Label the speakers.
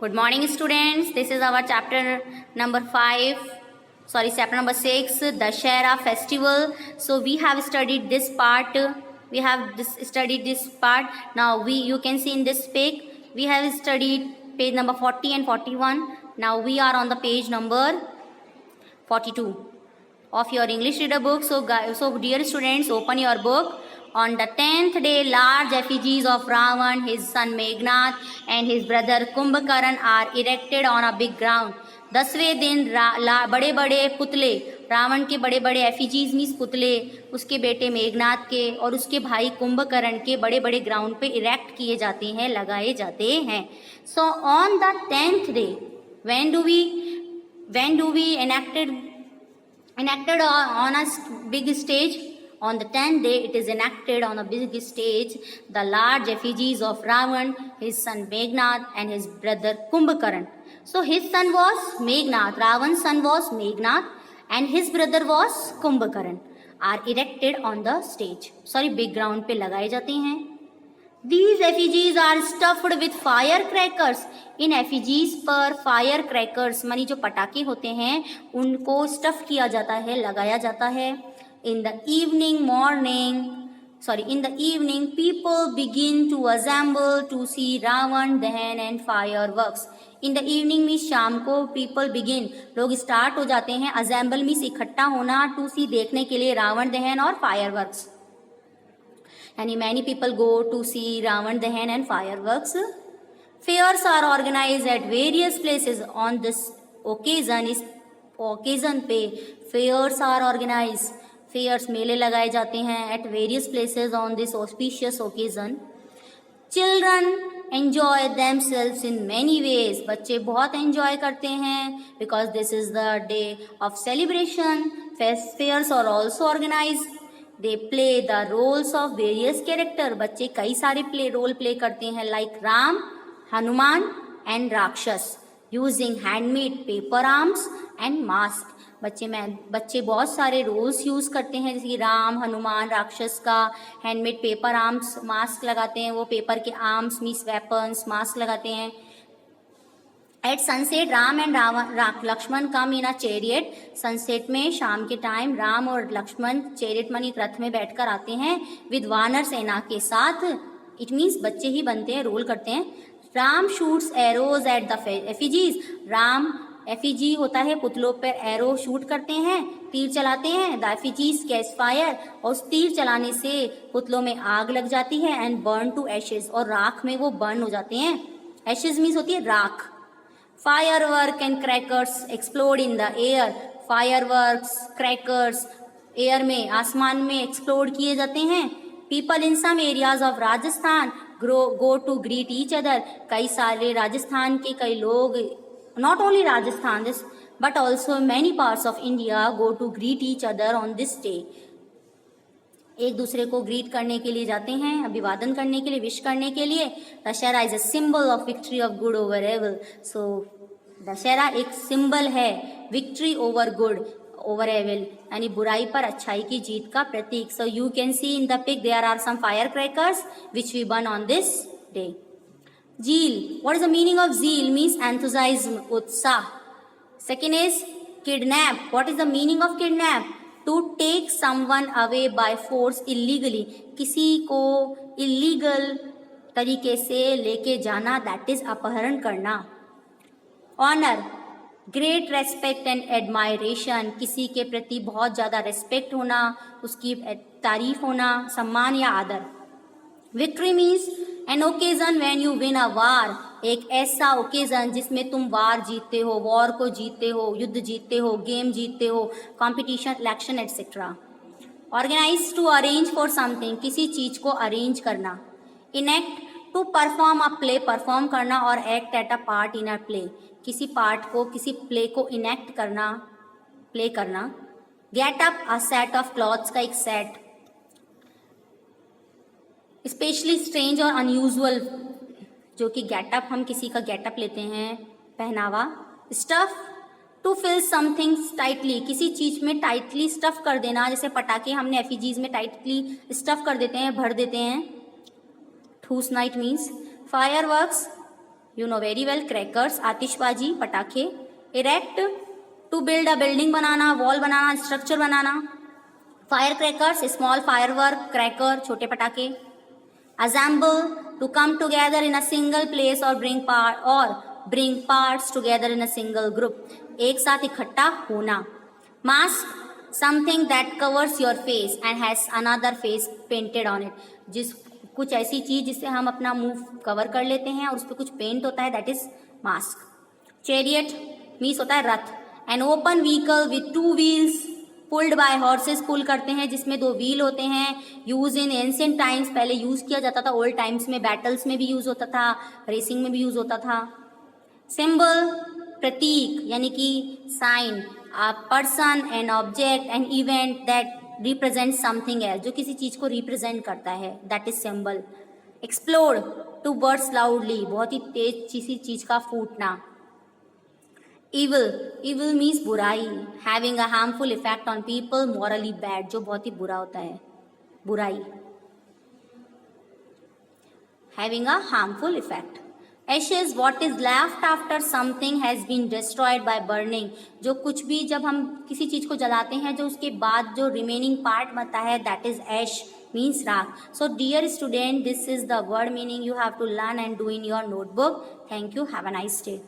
Speaker 1: Good morning, students. This is our chapter number 5. Chapter number 6, Dashera festival. So we have studied this part. Studied this part. Now you can see in this page, we have studied page number 40 and 41. Now we are on the page number 42 of your English reader book. So dear students, open your book. On the 10th day, large effigies of Ravan, his son Meghnad and his brother Kumbhakaran are erected on a big ground. 10वें दिन बड़े बड़े पुतले, रावण के बड़े बड़े एफिजीज means पुतले, उसके बेटे मेघनाथ के और उसके भाई कुंभकर्ण के बड़े बड़े ग्राउंड पे इरेक्ट किए जाते हैं, लगाए जाते हैं. So on the 10th day, when do we enacted on a big stage? On the 10th day, it is enacted on a big stage, the large effigies of Ravan, his son Meghnad and his brother Kumbhakaran. So his son was Meghnad, Ravan's son was Meghnad and his brother was Kumbhakaran are erected on the stage. Big ground पे लगाए जाते हैं. These effigies are stuffed with firecrackers. In effigies पर firecrackers मानी जो पटाखे होते हैं उनको stuff किया जाता है, लगाया जाता है. In the evening, people begin to assemble to see Ravan Dahan and fireworks. In the evening means शाम को people begin, लोग start हो जाते हैं, assemble means इकट्ठा होना, to see देखने के लिए रावण दहन और fireworks. यानी many people go to see Ravan Dahan and fireworks. Fairs are organized at various places on this occasion. इस occasion पे fairs are organized. Fairs मेले लगाए जाते हैं at various places on this auspicious occasion. Children enjoy themselves in many ways. बच्चे बहुत enjoy करते हैं because this is the day of celebration. Fairs are also organized. They play the roles of various characters. बच्चे कई सारे role play करते हैं like Ram, Hanuman and राक्षस using handmade paper arms and mask. बच्चे बहुत सारे रोल्स यूज़ करते हैं जैसे कि राम, हनुमान, राक्षस का हैंडमेड पेपर आर्म्स, मास्क लगाते हैं, वो पेपर के आर्म्स मीन्स वेपन्स, मास्क लगाते हैं. At sunset Ram and Lakshman come in a chariot. Sunset में शाम के टाइम राम और लक्ष्मण चैरियट मानी रथ में बैठकर आते हैं विद वानर सेना के साथ. इट मीन्स बच्चे ही बनते हैं, रोल करते हैं. Ram shoots arrows at the effigies. Ram effigy होता है पुतलों पर एरो शूट करते हैं, तीर चलाते हैं. द एफिजीज कैच फायर, और उस तीर चलाने से पुतलों में आग लग जाती है. एंड बर्न टू एशेज, और राख में वो बर्न हो जाते हैं. एशेज मीन्स होती है राख. Firework and crackers explode in the air. Fireworks, crackers air में, आसमान में एक्सप्लोड किए जाते हैं. People in some areas of Rajasthan go to greet each other. कई सारे राजस्थान के कई लोग, not only Rajasthan but also many parts of India go to greet each other on this day. एक दूसरे को ग्रीट करने के लिए जाते हैं, अभिवादन करने के लिए, विश करने के लिए. Dussehra is a symbol of victory of good over evil. So Dussehra एक सिंबल है victory over good over evil, यानी बुराई पर अच्छाई की जीत का प्रतीक. So you can see in the pic there are some fire crackers which we burn on this day. Zeal. What is the meaning of zeal? Means enthusiasm, utsah. Second is kidnap. What is the meaning of kidnap? To take someone away by force illegally. किसी को illegal तरीके से लेके जाना, that is अपहरण करना. Honor. Great respect and admiration. किसी के प्रति बहुत ज़्यादा respect होना, उसकी तारीफ होना, सम्मान या आदर. Victory means an occasion when you win a war. एक ऐसा ओकेजन जिसमें तुम वार जीतते हो, वॉर को जीतते हो, युद्ध जीतते हो, गेम जीतते हो, competition, election etcetera. Organise to arrange for something, किसी चीज को अरेंज करना. Enact to perform a play, perform करना, और act at a part in a play, किसी पार्ट को, किसी प्ले को इनेक्ट करना, प्ले करना. Get up a set of clothes का एक सेट. स्पेशली स्ट्रेंज और अनयूजुअल, जो कि गेटअप, हम किसी का गेटअप लेते हैं, पहनावा. Stuff to fill something tightly, किसी चीज में टाइटली स्टफ कर देना, जैसे पटाखे हमने एफिजीज में टाइटली स्टफ कर देते हैं, भर देते हैं. ठूसना it means. Fireworks you know very well, crackers आतिशबाजी पटाखे, erect to build a building बनाना, वॉल बनाना, स्ट्रक्चर बनाना, fire crackers small firework, cracker छोटे पटाखे, assemble to come together in a single place or bring parts together in a single group, एक साथ इकट्ठा होना, mask something that covers your face and has another face painted on it, जिस कुछ ऐसी चीज जिससे हम अपना मुंह कवर कर लेते हैं और उस पर कुछ पेंट होता है, that is mask. Chariot means होता है रथ, an open vehicle with 2 wheels pulled by horses, pull करते हैं जिसमें 2 व्हील होते हैं. यूज इन एंशिएंट टाइम्स, पहले यूज किया जाता था ओल्ड टाइम्स में, बैटल्स में भी यूज होता था, रेसिंग में भी यूज होता था. सिंबल प्रतीक यानी कि sign, a person, an object, an event that represent something else, जो किसी चीज को रिप्रेजेंट करता है, that is symbol. Explode to burst loudly, बहुत ही तेज किसी चीज का फूटना. evil मीन्स बुराई, having a harmful effect on people, morally bad, जो बहुत ही बुरा होता है, बुराई, having a harmful effect. Ashes, what is left after something has been destroyed by burning, जो कुछ भी जब हम किसी चीज को जलाते हैं जो उसके बाद जो रिमेनिंग पार्ट बनता है, that is ash means राख. So dear student, this is the word meaning you have to learn and do in your notebook. Thank you. Have a nice day.